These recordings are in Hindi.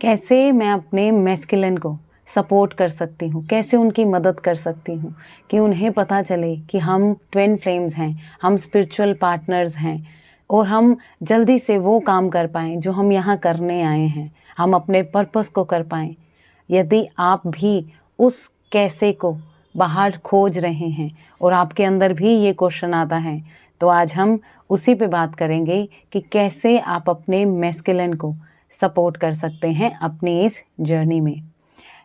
कैसे मैं अपने मैस्कुलिन को सपोर्ट कर सकती हूँ, कैसे उनकी मदद कर सकती हूँ कि उन्हें पता चले कि हम ट्विन फ्लेम्स हैं, हम स्पिरिचुअल पार्टनर्स हैं और हम जल्दी से वो काम कर पाएँ जो हम यहाँ करने आए हैं, हम अपने पर्पस को कर पाएँ। यदि आप भी उस कैसे को बाहर खोज रहे हैं और आपके अंदर भी ये क्वेश्चन आता है, तो आज हम उसी पे बात करेंगे कि कैसे आप अपने मैस्कुलिन को सपोर्ट कर सकते हैं अपनी इस जर्नी में,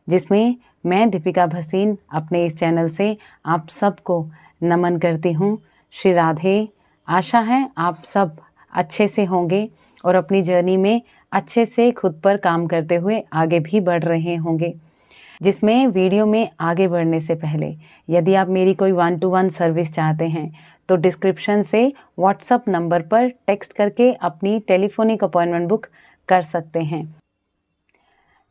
जिसमें मैं दीपिका भसीन अपने इस चैनल से आप सबको नमन करती हूँ। श्री राधे। आशा है आप सब अच्छे से होंगे और अपनी जर्नी में अच्छे से खुद पर काम करते हुए आगे भी बढ़ रहे होंगे। जिसमें वीडियो में आगे बढ़ने से पहले यदि आप मेरी कोई 1-to-1 सर्विस चाहते हैं तो डिस्क्रिप्शन से व्हाट्सएप नंबर पर टेक्स्ट करके अपनी टेलीफोनिक अपॉइंटमेंट बुक कर सकते हैं।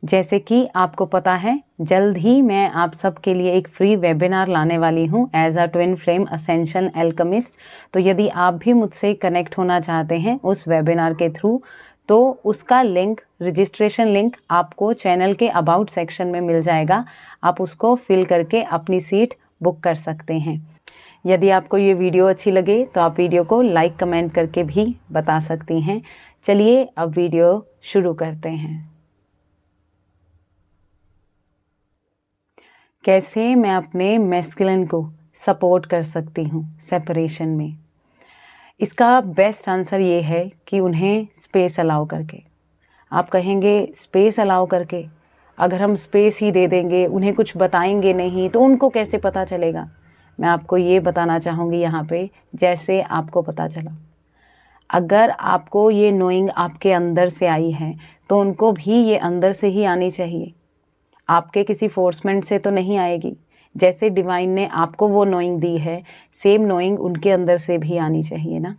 जैसे कि आपको पता है, जल्द ही मैं आप सबके लिए एक फ्री वेबिनार लाने वाली हूं as a twin flame ascension alchemist. तो यदि आप भी मुझसे कनेक्ट होना चाहते हैं उस वेबिनार के थ्रू, तो उसका लिंक, रजिस्ट्रेशन लिंक आपको चैनल के अबाउट सेक्शन में मिल जाएगा। आप उसको फिल करके अपनी सीट बुक कर सकते हैं। यदि आपको ये वीडियो अच्छी लगे तो आप वीडियो को लाइक कमेंट करके भी बता सकती हैं। चलिए अब वीडियो शुरू करते हैं। कैसे मैं अपने मैस्कुलिन को सपोर्ट कर सकती हूँ सेपरेशन में। इसका बेस्ट आंसर ये है कि उन्हें स्पेस अलाउ करके। आप कहेंगे स्पेस अलाउ करके, अगर हम स्पेस ही दे देंगे, उन्हें कुछ बताएंगे नहीं तो उनको कैसे पता चलेगा। मैं आपको ये बताना चाहूँगी यहाँ पे, जैसे आपको पता चला। अगर आपको ये नोइंग आपके अंदर से आई है तो उनको भी ये अंदर से ही आनी चाहिए, आपके किसी फोर्समेंट से तो नहीं आएगी। जैसे डिवाइन ने आपको वो नोइंग दी है, सेम नोइंग उनके अंदर से भी आनी चाहिए ना।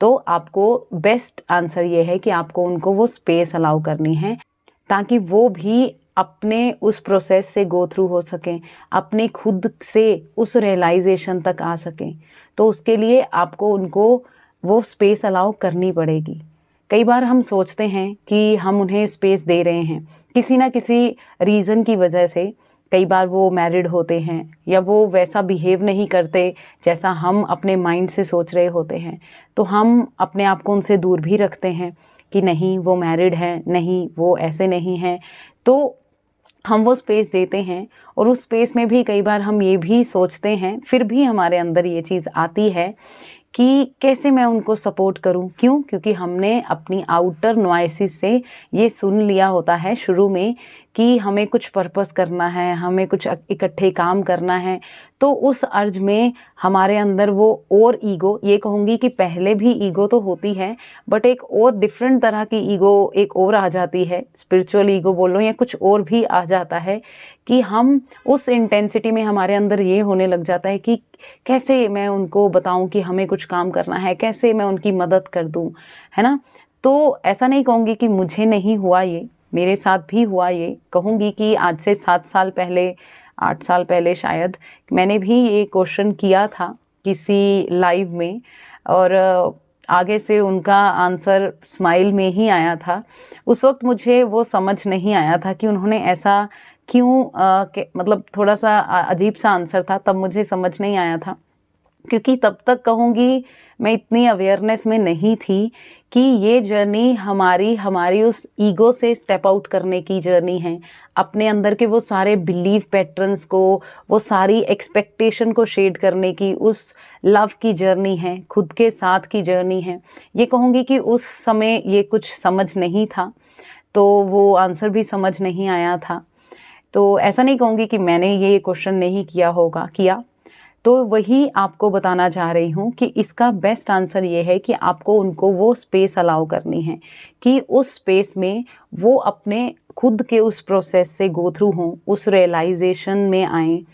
तो आपको बेस्ट आंसर ये है कि आपको उनको वो स्पेस अलाउ करनी है ताकि वो भी अपने उस प्रोसेस से गो थ्रू हो सकें, अपने खुद से उस रियलाइजेशन तक आ सकें। तो उसके लिए आपको उनको वो स्पेस अलाउ करनी पड़ेगी। कई बार हम सोचते हैं कि हम उन्हें स्पेस दे रहे हैं किसी ना किसी रीज़न की वजह से। कई बार वो मैरिड होते हैं या वो वैसा बिहेव नहीं करते जैसा हम अपने माइंड से सोच रहे होते हैं, तो हम अपने आप को उनसे दूर भी रखते हैं कि नहीं वो मैरिड है, नहीं वो ऐसे नहीं है। तो हम वो स्पेस देते हैं और उस स्पेस में भी कई बार हम ये भी सोचते हैं, फिर भी हमारे अंदर ये चीज़ आती है कि कैसे मैं उनको सपोर्ट करूं। क्यों? क्योंकि हमने अपनी आउटर नॉइसेस से ये सुन लिया होता है शुरू में कि हमें कुछ पर्पस करना है, हमें कुछ इकट्ठे काम करना है। तो उस अर्ज में हमारे अंदर वो और ईगो, ये कहूँगी कि पहले भी ईगो तो होती है, बट एक और डिफरेंट तरह की ईगो एक और आ जाती है, स्पिरिचुअल ईगो बोलो या कुछ और भी आ जाता है कि हम उस इंटेंसिटी में हमारे अंदर ये होने लग जाता है कि कैसे मैं उनको बताऊं कि हमें कुछ काम करना है, कैसे मैं उनकी मदद कर दूं, है ना। तो ऐसा नहीं कहूँगी कि मुझे नहीं हुआ, ये मेरे साथ भी हुआ। ये कहूँगी कि आज से 7 साल पहले, 8 साल पहले शायद मैंने भी ये क्वेश्चन किया था किसी लाइव में, और आगे से उनका आंसर स्माइल में ही आया था। उस वक्त मुझे वो समझ नहीं आया था कि उन्होंने ऐसा क्यों, मतलब थोड़ा सा अजीब सा आंसर था, तब मुझे समझ नहीं आया था क्योंकि तब तक कहूँगी मैं इतनी अवेयरनेस में नहीं थी कि ये जर्नी हमारी उस ईगो से स्टेप आउट करने की जर्नी है। अपने अंदर के वो सारे बिलीव पैटर्न्स को, वो सारी एक्सपेक्टेशन को शेड करने की उस लव की जर्नी है, खुद के साथ की जर्नी है। ये कहूँगी कि उस समय ये कुछ समझ नहीं था, तो वो आंसर भी समझ नहीं आया था। तो ऐसा नहीं कहूँगी कि मैंने ये क्वेश्चन नहीं किया। तो वही आपको बताना चाह रही हूँ कि इसका बेस्ट आंसर ये है कि आपको उनको वो स्पेस अलाउ करनी है कि उस स्पेस में वो अपने खुद के उस प्रोसेस से गो थ्रू हों, उस रियलाइजेशन में आएँ।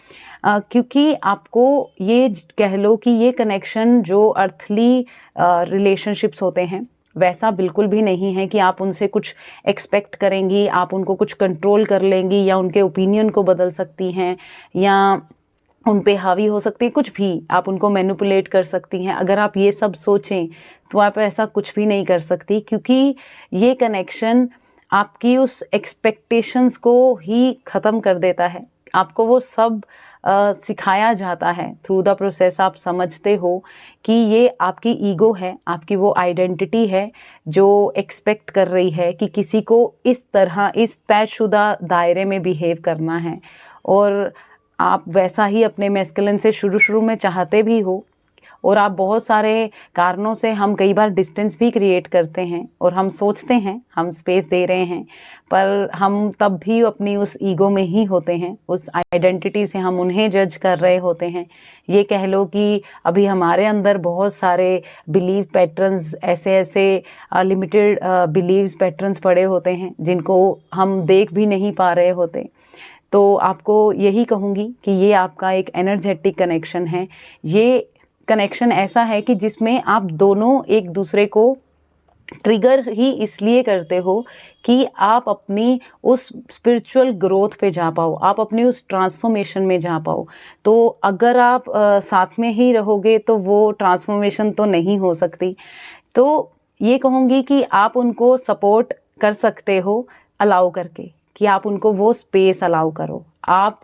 क्योंकि आपको ये कह लो कि ये कनेक्शन जो अर्थली रिलेशनशिप्स होते हैं वैसा बिल्कुल भी नहीं है कि आप उनसे कुछ एक्सपेक्ट करेंगी, आप उनको कुछ कंट्रोल कर लेंगी या उनके ओपिनियन को बदल सकती हैं या उन पे हावी हो सकती है, कुछ भी आप उनको मैनिपुलेट कर सकती हैं। अगर आप ये सब सोचें तो आप ऐसा कुछ भी नहीं कर सकती, क्योंकि ये कनेक्शन आपकी उस एक्सपेक्टेशंस को ही ख़त्म कर देता है। आपको वो सब सिखाया जाता है थ्रू द प्रोसेस। आप समझते हो कि ये आपकी ईगो है, आपकी वो आइडेंटिटी है जो एक्सपेक्ट कर रही है कि किसी को इस तरह, इस तयशुदा दायरे में बिहेव करना है, और आप वैसा ही अपने मैस्कुलिन से शुरू शुरू में चाहते भी हो, और आप बहुत सारे कारणों से हम कई बार डिस्टेंस भी क्रिएट करते हैं और हम सोचते हैं हम स्पेस दे रहे हैं, पर हम तब भी अपनी उस ईगो में ही होते हैं, उस आइडेंटिटी से हम उन्हें जज कर रहे होते हैं। ये कह लो कि अभी हमारे अंदर बहुत सारे बिलीव पैटर्न्स, ऐसे ऐसे लिमिटेड बिलीव्स पैटर्न्स पड़े होते हैं जिनको हम देख भी नहीं पा रहे होते। तो आपको यही कहूँगी कि ये आपका एक एनर्जेटिक कनेक्शन है। ये कनेक्शन ऐसा है कि जिसमें आप दोनों एक दूसरे को ट्रिगर ही इसलिए करते हो कि आप अपनी उस स्पिरिचुअल ग्रोथ पे जा पाओ, आप अपनी उस ट्रांसफॉर्मेशन में जा पाओ। तो अगर आप साथ में ही रहोगे तो वो ट्रांसफॉर्मेशन तो नहीं हो सकती। तो ये कहूँगी कि आप उनको सपोर्ट कर सकते हो अलाउ करके, कि आप उनको वो स्पेस अलाउ करो, आप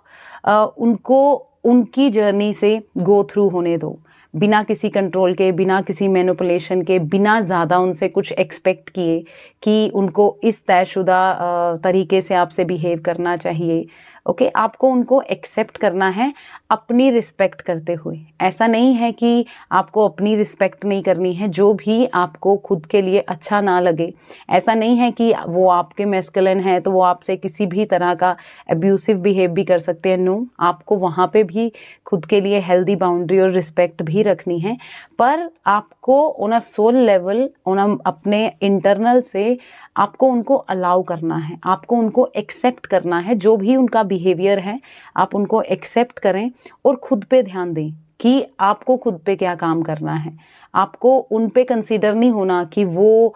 उनको उनकी जर्नी से गो थ्रू होने दो, बिना किसी कंट्रोल के, बिना किसी मैनिपुलेशन के, बिना ज़्यादा उनसे कुछ एक्सपेक्ट किए कि उनको इस तयशुदा तरीके से आपसे बिहेव करना चाहिए। ओके, आपको उनको एक्सेप्ट करना है अपनी रिस्पेक्ट करते हुए। ऐसा नहीं है कि आपको अपनी रिस्पेक्ट नहीं करनी है जो भी आपको खुद के लिए अच्छा ना लगे। ऐसा नहीं है कि वो आपके मैस्कुलिन है तो वो आपसे किसी भी तरह का अब्यूसिव बिहेव भी कर सकते हैं। नो, आपको वहाँ पे भी खुद के लिए हेल्दी बाउंड्री और रिस्पेक्ट भी रखनी है, पर आपको on a soul level, on अपने इंटरनल से आपको उनको अलाउ करना है, आपको उनको एक्सेप्ट करना है। जो भी उनका बिहेवियर है आप उनको एक्सेप्ट करें और खुद पे ध्यान दें कि आपको खुद पे क्या काम करना है। आपको उन पे कंसीडर नहीं होना कि वो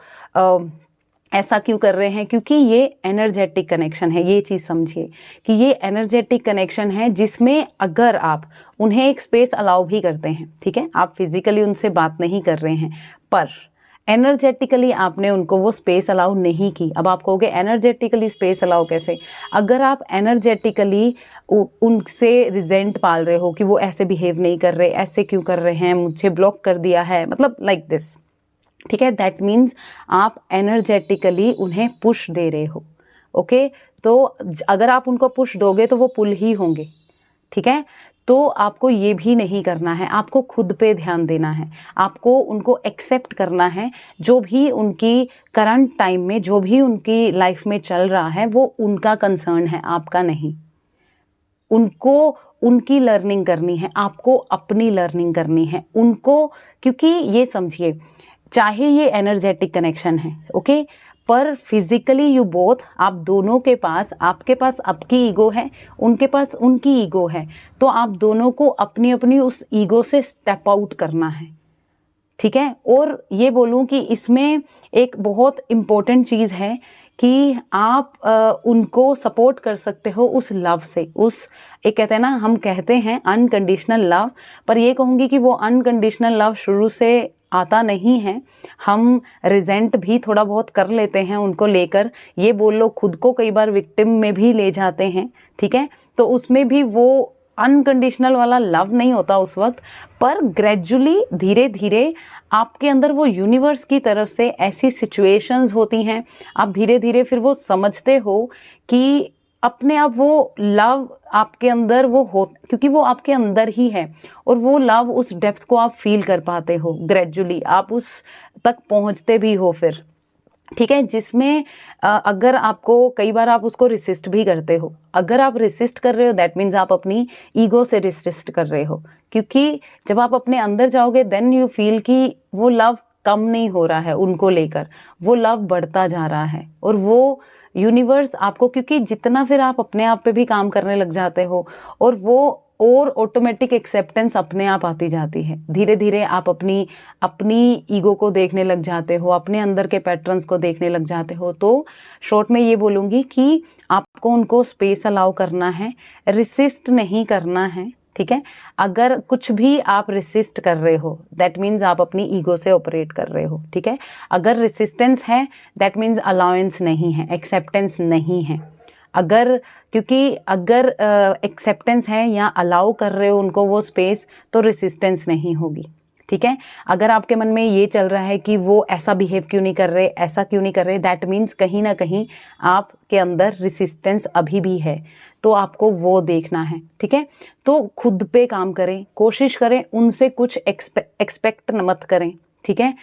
ऐसा क्यों कर रहे हैं, क्योंकि ये एनर्जेटिक कनेक्शन है। ये चीज़ समझिए कि ये एनर्जेटिक कनेक्शन है जिसमें अगर आप उन्हें एक स्पेस अलाउ भी करते हैं, ठीक है, आप फिजिकली उनसे बात नहीं कर रहे हैं पर एनर्जेटिकली आपने उनको वो स्पेस अलाउ नहीं की। अब आप कहोगे एनर्जेटिकली स्पेस अलाउ कैसे? अगर आप एनर्जेटिकली उनसे रिजेंट पाल रहे हो कि वो ऐसे बिहेव नहीं कर रहे, ऐसे क्यों कर रहे हैं, मुझे ब्लॉक कर दिया है, मतलब लाइक दिस, ठीक है, दैट मीन्स आप एनर्जेटिकली उन्हें पुश दे रहे हो। ओके, तो अगर आप उनको पुश दोगे तो वो पुल ही होंगे, ठीक है। तो आपको ये भी नहीं करना है, आपको खुद पे ध्यान देना है, आपको उनको एक्सेप्ट करना है। जो भी उनकी करंट टाइम में, जो भी उनकी लाइफ में चल रहा है वो उनका कंसर्न है, आपका नहीं। उनको उनकी लर्निंग करनी है, आपको अपनी लर्निंग करनी है उनको। क्योंकि ये समझिए, चाहे ये एनर्जेटिक कनेक्शन है, ओके, पर फिजिकली यू बोथ, आप दोनों के पास, आपके पास आपकी ईगो है, उनके पास उनकी ईगो है। तो आप दोनों को अपनी अपनी उस ईगो से स्टेप आउट करना है, ठीक है। और ये बोलूं कि इसमें एक बहुत इम्पोर्टेंट चीज़ है कि आप उनको सपोर्ट कर सकते हो उस लव से, उस, एक कहते हैं ना, हम कहते हैं अनकंडीशनल लव, पर ये कहूँगी कि वो अनकंडीशनल लव शुरू से आता नहीं है। हम रिजेंट भी थोड़ा बहुत कर लेते हैं उनको लेकर, ये बोल लो खुद को कई बार विक्टिम में भी ले जाते हैं, ठीक है। तो उसमें भी वो अनकंडीशनल वाला लव नहीं होता उस वक्त, पर ग्रेजुअली, धीरे धीरे आपके अंदर वो यूनिवर्स की तरफ से ऐसी सिचुएशंस होती हैं, आप धीरे धीरे फिर वो समझते हो कि अपने आप वो लव आपके अंदर वो हो, क्योंकि वो आपके अंदर ही है, और वो लव, उस डेप्थ को आप फील कर पाते हो। ग्रेजुअली आप उस तक पहुंचते भी हो फिर, ठीक है, जिसमें अगर आपको कई बार आप उसको रिसिस्ट भी करते हो। अगर आप रिसिस्ट कर रहे हो दैट मीन्स आप अपनी ईगो से रिसिस्ट कर रहे हो, क्योंकि जब आप अपने अंदर जाओगे देन यू फील कि वो लव कम नहीं हो रहा है उनको लेकर, वो लव बढ़ता जा रहा है। और वो यूनिवर्स आपको, क्योंकि जितना फिर आप अपने आप पे भी काम करने लग जाते हो, और वो और ऑटोमेटिक एक्सेप्टेंस अपने आप आती जाती है। धीरे धीरे आप अपनी ईगो को देखने लग जाते हो, अपने अंदर के पैटर्न्स को देखने लग जाते हो। तो शॉर्ट में ये बोलूँगी कि आपको उनको स्पेस अलाउ करना है, रिसिस्ट नहीं करना है, ठीक है। अगर कुछ भी आप रेसिस्ट कर रहे हो दैट मीन्स आप अपनी ईगो से ऑपरेट कर रहे हो, ठीक है। अगर रेसिस्टेंस है दैट मीन्स अलाउंस नहीं है, एक्सेप्टेंस नहीं है। क्योंकि अगर एक्सेप्टेंस है या अलाउ कर रहे हो उनको वो स्पेस, तो रेसिस्टेंस नहीं होगी, ठीक है। अगर आपके मन में ये चल रहा है कि वो ऐसा बिहेव क्यों नहीं कर रहे, ऐसा क्यों नहीं कर रहे, दैट मीन्स कहीं ना कहीं आपके अंदर रेसिस्टेंस अभी भी है, तो आपको वो देखना है, ठीक है। तो खुद पे काम करें, कोशिश करें उनसे कुछ एक्सपेक्ट मत करें, ठीक है।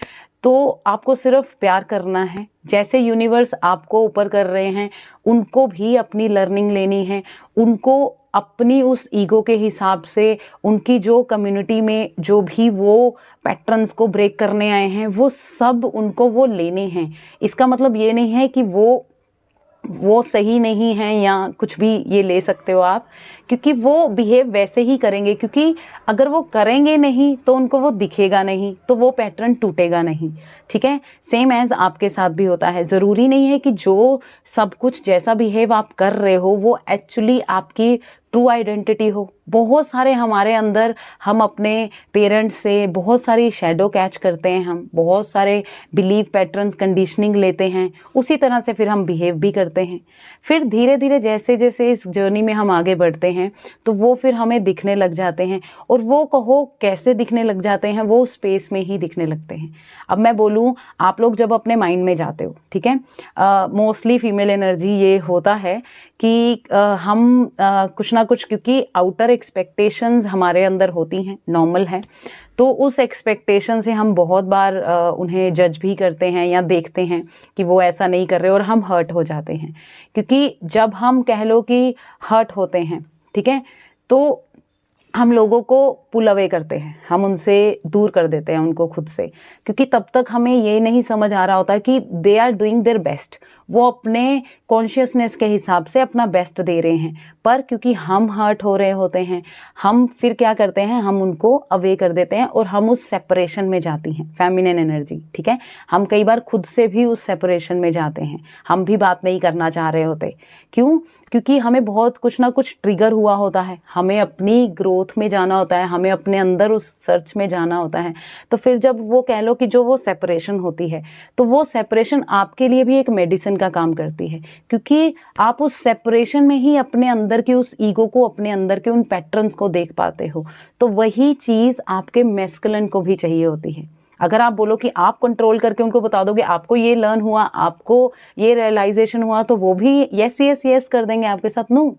तो आपको सिर्फ प्यार करना है, जैसे यूनिवर्स आपको ऊपर कर रहे हैं उनको भी अपनी लर्निंग लेनी है, उनको अपनी उस ईगो के हिसाब से उनकी जो कम्युनिटी में जो भी वो पैटर्न्स को ब्रेक करने आए हैं वो सब उनको वो लेने हैं। इसका मतलब ये नहीं है कि वो सही नहीं है या कुछ भी, ये ले सकते हो आप, क्योंकि वो बिहेव वैसे ही करेंगे, क्योंकि अगर वो करेंगे नहीं तो उनको वो दिखेगा नहीं, तो वो पैटर्न टूटेगा नहीं, ठीक है। सेम एज आपके साथ भी होता है। ज़रूरी नहीं है कि जो सब कुछ जैसा बिहेव आप कर रहे हो वो एक्चुअली आपकी ट्रू आइडेंटिटी हो। बहुत सारे हमारे अंदर, हम अपने पेरेंट्स से बहुत सारी शैडो कैच करते हैं, हम बहुत सारे बिलीव पैटर्न्स, कंडीशनिंग लेते हैं, उसी तरह से फिर हम बिहेव भी करते हैं। फिर धीरे धीरे जैसे जैसे इस जर्नी में हम आगे बढ़ते हैं तो वो फिर हमें दिखने लग जाते हैं, और वो कहो कैसे दिखने लग जाते हैं, वो स्पेस में ही दिखने लगते हैं। अब मैं बोलूँ, आप लोग जब अपने माइंड में जाते हो, ठीक है, मोस्टली फीमेल एनर्जी ये होता है कि हम कुछ ना कुछ, क्योंकि आउटर एक्सपेक्टेशंस हमारे अंदर होती हैं, नॉर्मल है, तो उस एक्सपेक्टेशन से हम बहुत बार उन्हें जज भी करते हैं या देखते हैं कि वो ऐसा नहीं कर रहे, और हम हर्ट हो जाते हैं। क्योंकि जब हम कह लो कि हर्ट होते हैं, ठीक है, तो हम लोगों को पुल अवे करते हैं, हम उनसे दूर कर देते हैं उनको खुद से, क्योंकि तब तक हमें ये नहीं समझ आ रहा होता कि they are doing their best, वो अपने कॉन्शियसनेस के हिसाब से अपना बेस्ट दे रहे हैं। पर क्योंकि हम हर्ट हो रहे होते हैं, हम फिर क्या करते हैं, हम उनको अवे कर देते हैं और हम उस सेपरेशन में जाती हैं फेमिनिन एनर्जी, ठीक है। हम कई बार खुद से भी उस सेपरेशन में जाते हैं, हम भी बात नहीं करना चाह रहे होते। क्यों? क्योंकि हमें बहुत कुछ ना कुछ ट्रिगर हुआ होता है, हमें अपनी ग्रोथ में जाना होता है, हमें अपने अंदर उस सर्च में जाना होता है। तो फिर जब वो कह लो कि जो वो सेपरेशन होती है, तो वो सेपरेशन आपके लिए भी एक मेडिसिन का काम करती है, क्योंकि आप उस सेपरेशन में ही अपने अंदर की उस ईगो को, अपने अंदर के उन पैटर्न्स को देख पाते हो। तो वही चीज़ आपके मैस्कुलिन को भी चाहिए होती है। अगर आप बोलो कि आप कंट्रोल करके उनको बता दोगे आपको ये लर्न हुआ, आपको ये रियलाइजेशन हुआ, तो वो भी यस यस यस कर देंगे आपके साथ। नो,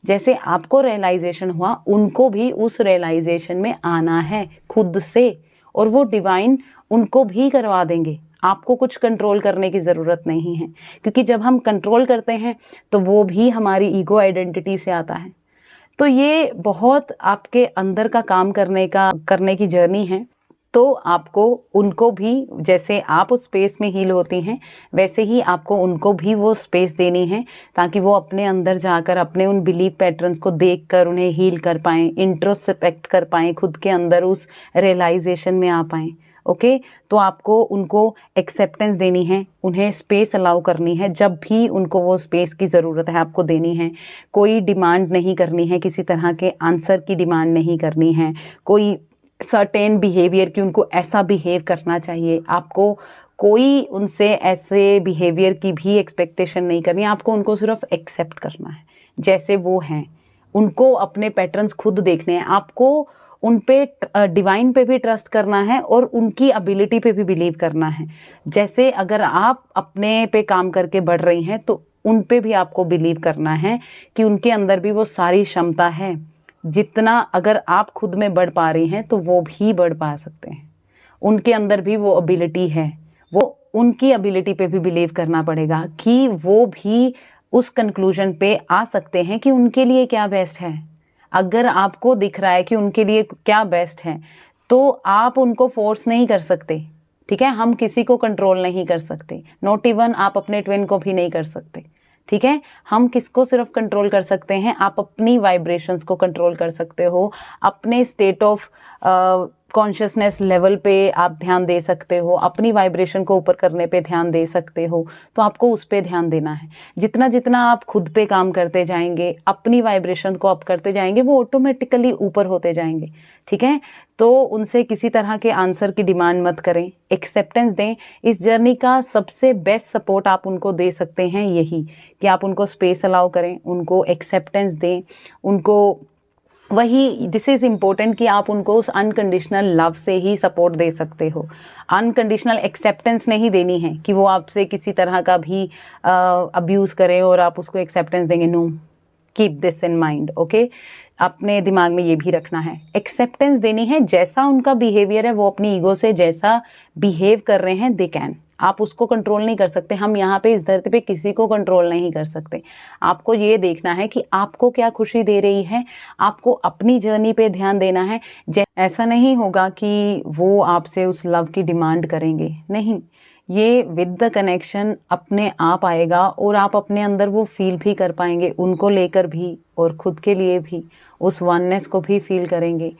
जैसे आपको रियलाइजेशन हुआ उनको भी उस रियलाइजेशन में आना है खुद से, और वो डिवाइन उनको भी करवा देंगे। आपको कुछ कंट्रोल करने की ज़रूरत नहीं है, क्योंकि जब हम कंट्रोल करते हैं तो वो भी हमारी ईगो आइडेंटिटी से आता है। तो ये बहुत आपके अंदर का काम करने की जर्नी है। तो आपको उनको भी, जैसे आप उस स्पेस में हील होती हैं, वैसे ही आपको उनको भी वो स्पेस देनी है, ताकि वो अपने अंदर जाकर अपने उन बिलीफ पैटर्न्स को देखकर उन्हें हील कर पाएँ, इंट्रोस्पेक्ट कर पाएँ, खुद के अंदर उस रियलाइजेशन में आ पाएँ। ओके, तो आपको उनको एक्सेप्टेंस देनी है, उन्हें स्पेस अलाउ करनी है, जब भी उनको वो स्पेस की ज़रूरत है आपको देनी है। कोई डिमांड नहीं करनी है, किसी तरह के आंसर की डिमांड नहीं करनी है, कोई सर्टेन बिहेवियर की उनको ऐसा बिहेव करना चाहिए, आपको कोई उनसे ऐसे बिहेवियर की भी एक्सपेक्टेशन नहीं करनी है। आपको उनको सिर्फ एक्सेप्ट करना है जैसे वो हैं, उनको अपने पैटर्न्स खुद देखने हैं, आपको उन पे डिवाइन पे भी ट्रस्ट करना है और उनकी एबिलिटी पे भी बिलीव करना है। जैसे अगर आप अपने पे काम करके बढ़ रही हैं तो उन पे भी आपको बिलीव करना है कि उनके अंदर भी वो सारी क्षमता है। जितना अगर आप खुद में बढ़ पा रही हैं तो वो भी बढ़ पा सकते हैं, उनके अंदर भी वो एबिलिटी है। वो उनकी एबिलिटी पे भी बिलीव करना पड़ेगा कि वो भी उस कंक्लूजन पे आ सकते हैं कि उनके लिए क्या बेस्ट है। अगर आपको दिख रहा है कि उनके लिए क्या बेस्ट है तो आप उनको फोर्स नहीं कर सकते, ठीक है। हम किसी को कंट्रोल नहीं कर सकते, नॉट इवन आप अपने ट्विन को भी नहीं कर सकते, ठीक है। हम किसको सिर्फ कंट्रोल कर सकते हैं, आप अपनी वाइब्रेशंस को कंट्रोल कर सकते हो, अपने स्टेट ऑफ कॉन्शियसनेस लेवल पे आप ध्यान दे सकते हो, अपनी वाइब्रेशन को ऊपर करने पे ध्यान दे सकते हो, तो आपको उस पे ध्यान देना है। जितना जितना आप खुद पे काम करते जाएंगे, अपनी वाइब्रेशन को अप करते जाएंगे, वो ऑटोमेटिकली ऊपर होते जाएंगे, ठीक है। तो उनसे किसी तरह के आंसर की डिमांड मत करें, एक्सेप्टेंस दें। इस जर्नी का सबसे बेस्ट सपोर्ट आप उनको दे सकते हैं यही कि आप उनको स्पेस अलाउ करें, उनको एक्सेप्टेंस दें, उनको वही दिस इज़ इम्पोर्टेंट कि आप उनको उस अनकंडीशनल लव से ही सपोर्ट दे सकते हो। अनकंडीशनल एक्सेप्टेंस नहीं देनी है कि वो आपसे किसी तरह का भी अब्यूज़ करें और आप उसको एक्सेप्टेंस देंगे। No, keep this in mind, okay. अपने दिमाग में ये भी रखना है, एक्सेप्टेंस देनी है। जैसा उनका बिहेवियर है, वो अपनी ईगो से जैसा बिहेव कर रहे हैं, दे कैन, आप उसको कंट्रोल नहीं कर सकते। हम यहाँ पे इस धरती पे किसी को कंट्रोल नहीं कर सकते। आपको ये देखना है कि आपको क्या खुशी दे रही है, आपको अपनी जर्नी पे ध्यान देना है। ऐसा नहीं होगा कि वो आपसे उस लव की डिमांड करेंगे, नहीं, ये विद द कनेक्शन अपने आप आएगा और आप अपने अंदर वो फील भी कर पाएंगे, उनको लेकर भी और खुद के लिए भी, उस वननेस को भी फील करेंगे।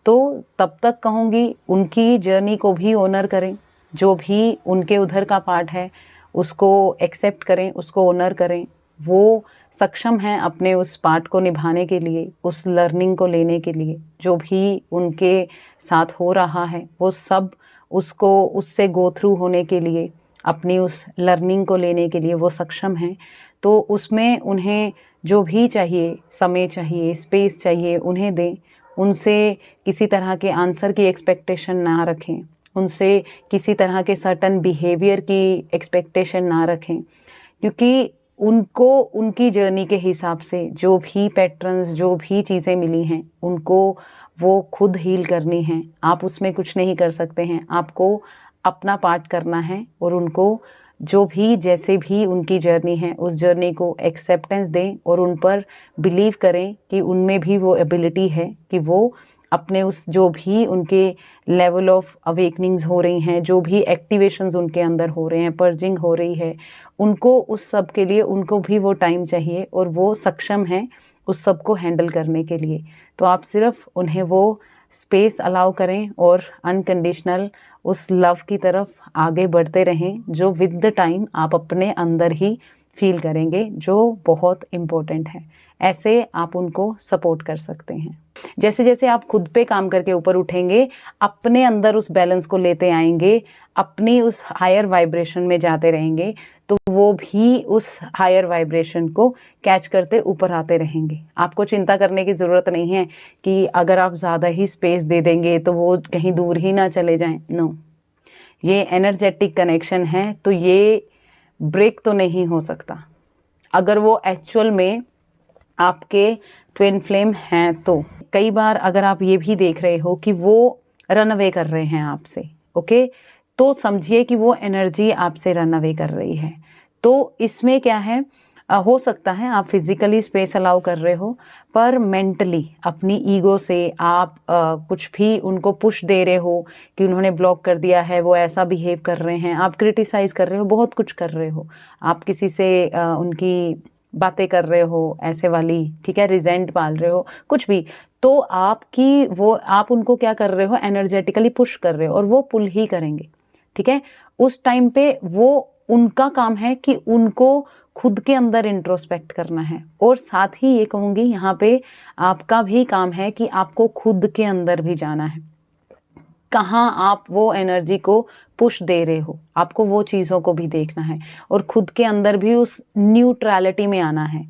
तो तब तक कहूँगी उनकी जर्नी को भी ऑनर करें, जो भी उनके उधर का पार्ट है उसको एक्सेप्ट करें, उसको ऑनर करें। वो सक्षम हैं अपने उस पार्ट को निभाने के लिए, उस लर्निंग को लेने के लिए। जो भी उनके साथ हो रहा है वो सब उसको उससे गो थ्रू होने के लिए, अपनी उस लर्निंग को लेने के लिए वो सक्षम हैं। तो उसमें उन्हें जो भी चाहिए, समय चाहिए, स्पेस चाहिए, उन्हें दें। उनसे किसी तरह के आंसर की एक्सपेक्टेशन ना रखें, उनसे किसी तरह के सर्टन बिहेवियर की एक्सपेक्टेशन ना रखें, क्योंकि उनको उनकी जर्नी के हिसाब से जो भी पैटर्न्स, जो भी चीज़ें मिली हैं, उनको वो खुद हील करनी है। आप उसमें कुछ नहीं कर सकते हैं, आपको अपना पार्ट करना है और उनको जो भी जैसे भी उनकी जर्नी है उस जर्नी को एक्सेप्टेंस दें और उन पर बिलीव करें कि उनमें भी वो एबिलिटी है कि वो अपने उस जो भी उनके लेवल ऑफ अवेकनिंग्स हो रही हैं, जो भी एक्टिवेशंस उनके अंदर हो रहे हैं, पर्जिंग हो रही है, उनको उस सब के लिए उनको भी वो टाइम चाहिए और वो सक्षम हैं उस सब को हैंडल करने के लिए। तो आप सिर्फ उन्हें वो स्पेस अलाउ करें और अनकंडीशनल उस लव की तरफ आगे बढ़ते रहें, जो विद द टाइम आप अपने अंदर ही फील करेंगे, जो बहुत इम्पोर्टेंट है। ऐसे आप उनको सपोर्ट कर सकते हैं। जैसे जैसे आप खुद पे काम करके ऊपर उठेंगे, अपने अंदर उस बैलेंस को लेते आएंगे, अपनी उस हायर वाइब्रेशन में जाते रहेंगे, तो वो भी उस हायर वाइब्रेशन को कैच करते ऊपर आते रहेंगे। आपको चिंता करने की ज़रूरत नहीं है कि अगर आप ज़्यादा ही स्पेस दे देंगे तो वो कहीं दूर ही ना चले जाएं। नो, ये एनर्जेटिक कनेक्शन है, तो ये ब्रेक तो नहीं हो सकता। अगर वो एक्चुअल में आपके ट्विन फ्लेम हैं तो कई बार अगर आप ये भी देख रहे हो कि वो रन अवे कर रहे हैं आपसे, ओके, तो समझिए कि वो एनर्जी आपसे रन अवे कर रही है। तो इसमें क्या है, हो सकता है आप फिजिकली स्पेस अलाउ कर रहे हो, पर मेंटली अपनी ईगो से आप कुछ भी उनको पुश दे रहे हो कि उन्होंने ब्लॉक कर दिया है, वो ऐसा बिहेव कर रहे हैं, आप क्रिटिसाइज कर रहे हो, बहुत कुछ कर रहे हो, आप किसी से उनकी बातें कर रहे हो ऐसे वाली, ठीक है, रिजेंट पाल रहे हो, कुछ भी, तो आपकी वो आप उनको क्या कर रहे हो, एनर्जेटिकली पुश कर रहे हो और वो पुल ही करेंगे, ठीक है। उस टाइम पे वो उनका काम है कि उनको खुद के अंदर इंट्रोस्पेक्ट करना है, और साथ ही ये कहूँगी यहाँ पे आपका भी काम है कि आपको खुद के अंदर भी जाना है, कहाँ आप वो एनर्जी को पुश दे रहे हो, आपको वो चीज़ों को भी देखना है और खुद के अंदर भी उस न्यूट्रलिटी में आना है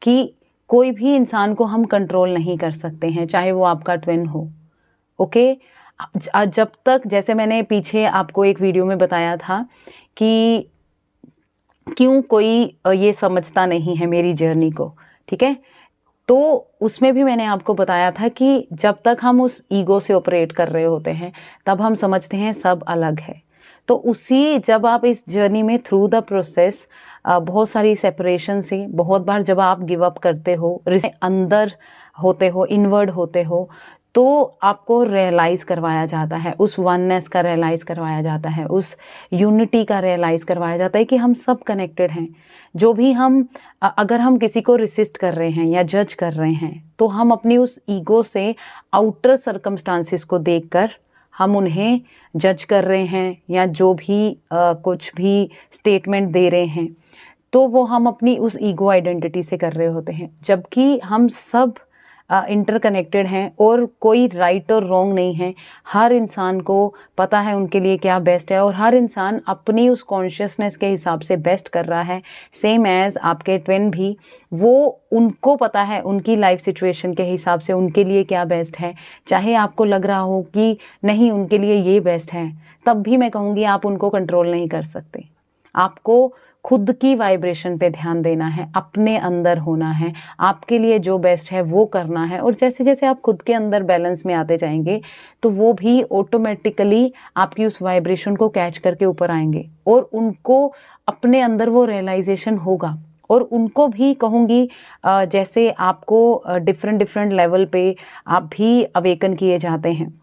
कि कोई भी इंसान को हम कंट्रोल नहीं कर सकते हैं, चाहे वो आपका ट्विन हो, ओके। जब तक, जैसे मैंने पीछे आपको एक वीडियो में बताया था कि क्यों कोई ये समझता नहीं है मेरी जर्नी को, ठीक है, तो उसमें भी मैंने आपको बताया था कि जब तक हम उस ईगो से ऑपरेट कर रहे होते हैं तब हम समझते हैं सब अलग है। तो उसी जब आप इस जर्नी में थ्रू द प्रोसेस बहुत सारी सेपरेशन से, बहुत बार जब आप गिव अप करते हो, अंदर होते हो, इनवर्ड होते हो, तो आपको रियलाइज़ करवाया जाता है, उस वननेस का रियलाइज़ करवाया जाता है, उस यूनिटी का रियलाइज़ करवाया जाता है कि हम सब कनेक्टेड हैं। जो भी हम अगर हम किसी को रिसिस्ट कर रहे हैं या जज कर रहे हैं, तो हम अपनी उस ईगो से आउटर सर्कमस्टांसिस को देखकर हम उन्हें जज कर रहे हैं या जो भी कुछ भी स्टेटमेंट दे रहे हैं, तो वो हम अपनी उस ईगो आइडेंटिटी से कर रहे होते हैं, जबकि हम सब इंटरकनेक्टेड हैं और कोई राइट और रॉन्ग नहीं है। हर इंसान को पता है उनके लिए क्या बेस्ट है और हर इंसान अपनी उस कॉन्शियसनेस के हिसाब से बेस्ट कर रहा है। सेम एज आपके ट्विन भी, वो उनको पता है उनकी लाइफ सिचुएशन के हिसाब से उनके लिए क्या बेस्ट है। चाहे आपको लग रहा हो कि नहीं उनके लिए ये बेस्ट है, तब भी मैं कहूँगी आप उनको कंट्रोल नहीं कर सकते। आपको खुद की वाइब्रेशन पे ध्यान देना है, अपने अंदर होना है, आपके लिए जो बेस्ट है वो करना है। और जैसे जैसे आप खुद के अंदर बैलेंस में आते जाएंगे तो वो भी ऑटोमेटिकली आपकी उस वाइब्रेशन को कैच करके ऊपर आएंगे और उनको अपने अंदर वो रियलाइजेशन होगा। और उनको भी कहूँगी जैसे आपको डिफरेंट डिफरेंट लेवल पे आप भी अवेकन किए जाते हैं,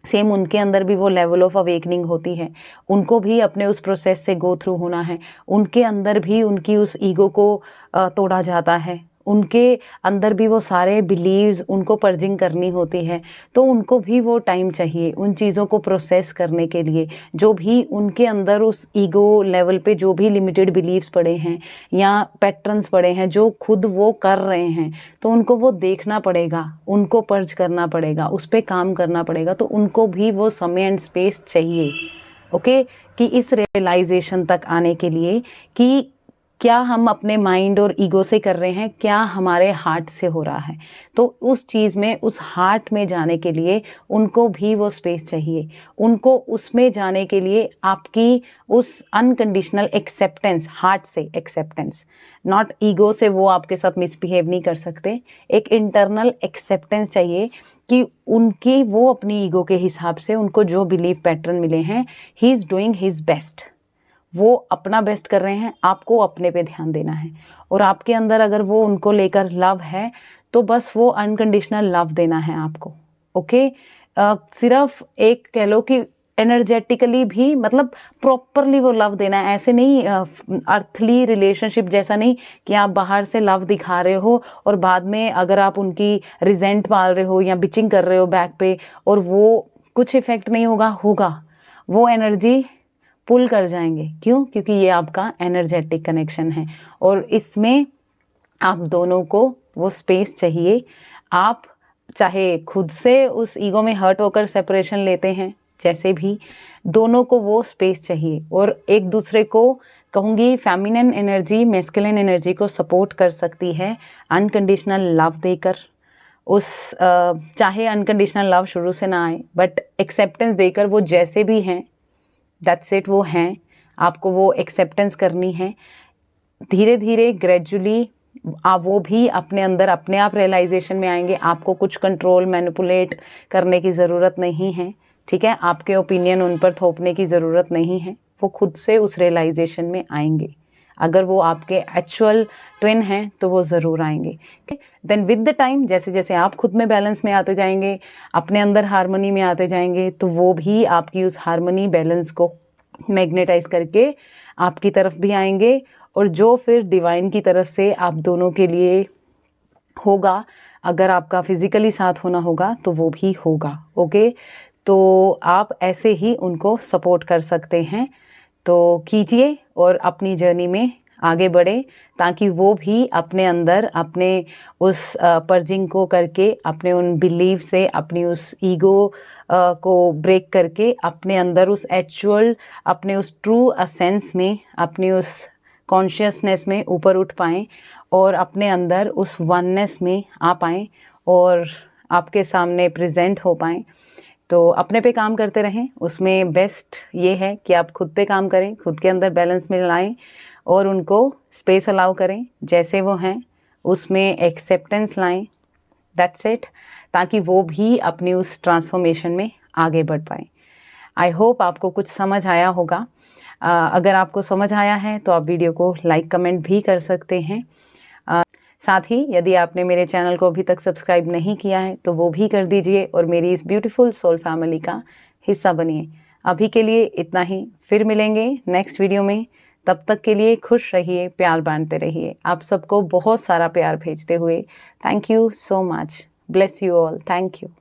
सेम उनके अंदर भी वो लेवल ऑफ अवेकनिंग होती है। उनको भी अपने उस प्रोसेस से गो थ्रू होना है। उनके अंदर भी उनकी उस ईगो को तोड़ा जाता है। उनके अंदर भी वो सारे बिलीव्स उनको पर्जिंग करनी होती है। तो उनको भी वो टाइम चाहिए उन चीज़ों को प्रोसेस करने के लिए। जो भी उनके अंदर उस ईगो लेवल पे जो भी लिमिटेड बिलीव्स पड़े हैं या पैटर्न्स पड़े हैं जो खुद वो कर रहे हैं, तो उनको वो देखना पड़ेगा, उनको पर्ज करना पड़ेगा, उस पर काम करना पड़ेगा। तो उनको भी वो समय एंड स्पेस चाहिए, ओके, कि इस रियलाइजेशन तक आने के लिए कि क्या हम अपने माइंड और ईगो से कर रहे हैं, क्या हमारे हार्ट से हो रहा है। तो उस चीज़ में, उस हार्ट में जाने के लिए उनको भी वो स्पेस चाहिए। उनको उसमें जाने के लिए आपकी उस अनकंडीशनल एक्सेप्टेंस, हार्ट से एक्सेप्टेंस, नॉट ईगो से वो आपके साथ मिसबिहेव नहीं कर सकते। एक इंटरनल एक्सेप्टेंस चाहिए कि उनकी वो अपनी ईगो के हिसाब से उनको जो बिलीव पैटर्न मिले हैं, he is doing his best, वो अपना बेस्ट कर रहे हैं। आपको अपने पे ध्यान देना है और आपके अंदर अगर वो उनको लेकर लव है तो बस वो अनकंडीशनल लव देना है आपको, ओके। सिर्फ एक कह लो कि एनर्जेटिकली भी, मतलब प्रॉपरली वो लव देना है। ऐसे नहीं अर्थली रिलेशनशिप जैसा नहीं कि आप बाहर से लव दिखा रहे हो और बाद में अगर आप उनकी रिजेंट पाल रहे हो या बिचिंग कर रहे हो बैक पे और वो कुछ इफेक्ट नहीं होगा, वो एनर्जी पुल कर जाएंगे। क्यों? क्योंकि ये आपका एनर्जेटिक कनेक्शन है और इसमें आप दोनों को वो स्पेस चाहिए। आप चाहे खुद से उस ईगो में हर्ट होकर सेपरेशन लेते हैं, जैसे भी दोनों को वो स्पेस चाहिए। और एक दूसरे को कहूँगी फेमिनिन एनर्जी मैस्कुलिन एनर्जी को सपोर्ट कर सकती है अनकंडीशनल लव देकर। उस चाहे अनकंडीशनल लव शुरू से ना आए, बट एक्सेप्टेंस देकर वो जैसे भी हैं, दैट्स इट, वो हैं, आपको वो एक्सेप्टेंस करनी है। धीरे धीरे ग्रेजुअली वो भी अपने अंदर अपने आप रियलाइजेशन में आएंगे। आपको कुछ कंट्रोल मैनिपुलेट करने की ज़रूरत नहीं है, ठीक है। आपके ओपिनियन उन पर थोपने की ज़रूरत नहीं है। वो खुद से उस रियलाइजेशन में आएंगे। अगर वो आपके एक्चुअल ट्विन हैं तो वो ज़रूर आएंगे। देन विद द टाइम जैसे जैसे आप खुद में बैलेंस में आते जाएंगे, अपने अंदर हार्मनी में आते जाएंगे, तो वो भी आपकी उस हार्मनी बैलेंस को मैग्नेटाइज करके आपकी तरफ भी आएंगे। और जो फिर डिवाइन की तरफ से आप दोनों के लिए होगा, अगर आपका फिजिकली साथ होना होगा तो वो भी होगा, ओके। तो आप ऐसे ही उनको सपोर्ट कर सकते हैं। तो कीजिए और अपनी जर्नी में आगे बढ़े, ताकि वो भी अपने अंदर अपने उस पर्जिंग को करके, अपने उन बिलीव से, अपनी उस ईगो को ब्रेक करके अपने अंदर उस एक्चुअल, अपने उस ट्रू एसेंस में, अपनी उस कॉन्शियसनेस में ऊपर उठ पाएँ और अपने अंदर उस वननेस में आ पाएँ और आपके सामने प्रेजेंट हो पाएँ। तो अपने पे काम करते रहें। उसमें बेस्ट ये है कि आप खुद पे काम करें, खुद के अंदर बैलेंस में लाएं और उनको स्पेस अलाउ करें जैसे वो हैं, उसमें एक्सेप्टेंस लाएं, दैट्स इट, ताकि वो भी अपनी उस ट्रांसफॉर्मेशन में आगे बढ़ पाएँ। आई होप आपको कुछ समझ आया होगा। अगर आपको समझ आया है तो आप वीडियो को लाइक कमेंट भी कर सकते हैं। साथ ही यदि आपने मेरे चैनल को अभी तक सब्सक्राइब नहीं किया है तो वो भी कर दीजिए और मेरी इस ब्यूटीफुल सोल फैमिली का हिस्सा बनिए। अभी के लिए इतना ही, फिर मिलेंगे नेक्स्ट वीडियो में। तब तक के लिए खुश रहिए, प्यार बांटते रहिए। आप सबको बहुत सारा प्यार भेजते हुए thank you so much. Bless you all. Thank you.